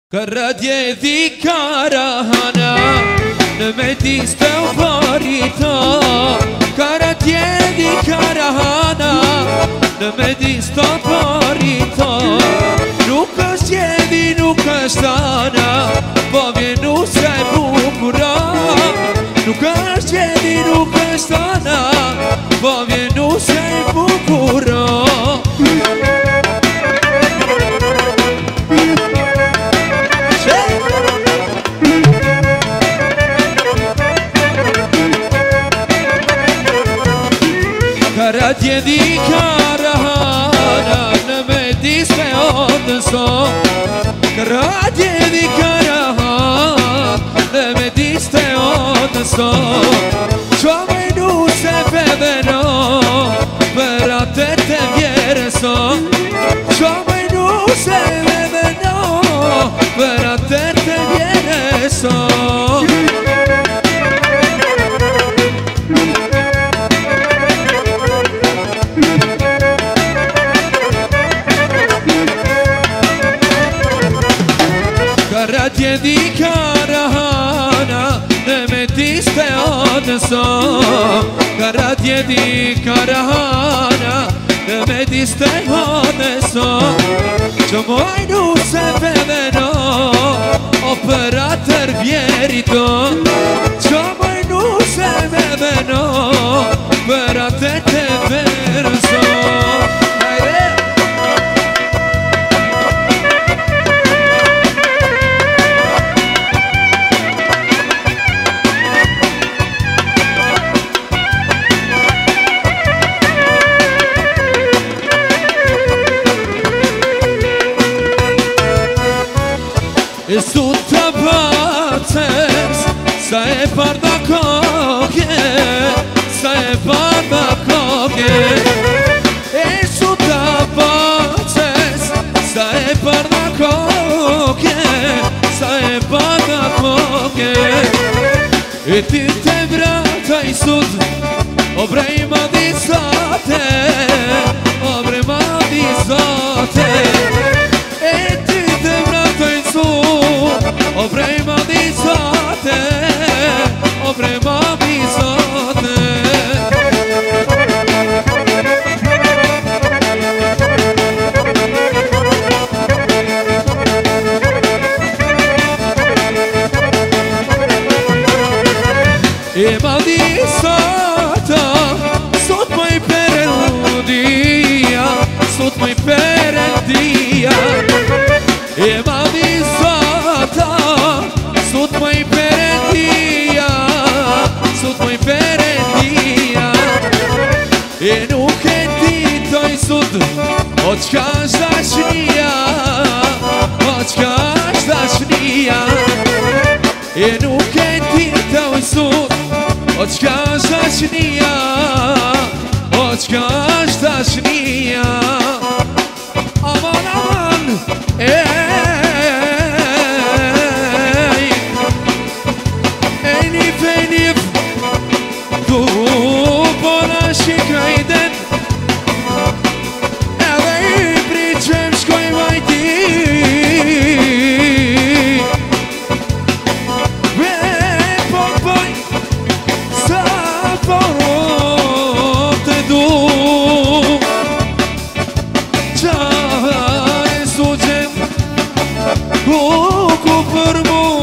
Karadje di karahana në medis të varita. Karadje di karahana në medis të varita. Nuk është jedi, nuk është ana, po vjenu se bukura. Nuk është jedi, nuk është ana, po vjenu se bukura. Karadje di karahana në medis me odëso. Karadje di karahana në medis me odëso. Qa me nu se vedeno për atë të vjereso. Qa me nu se vedeno për atë të vjereso. Karadje di karahana në medis të odëso. Karadje di karahana në medis të odëso. Që mojnu se vedeno operator vjerito. Që mojnu se vedeno për atë të verso. E su të bacës, sa e parda koke, sa e parda koke. E su të bacës, sa e parda koke, sa e parda koke. E ti të vrata i sud, o brej ma disate, o brej ma disate. E ti të vrata i sud, o brej ma disate, o brej ma disate. E ma disata, sot ma i perendia, sot ma i perendia. E ma disata, sot ma i perendia, sot ma i perendia. E nuk e ti toj sud, o qka është dashnia, o qka është dashnia. E nuk e ti toj sud, o qka është dashnia, o qka është dashnia. Aman, aman, Enif, enif, tu bona shikajden. Edhe i priqem shkoj vajti. Popoj, sa porop të du. Qare su qem, ku për mu.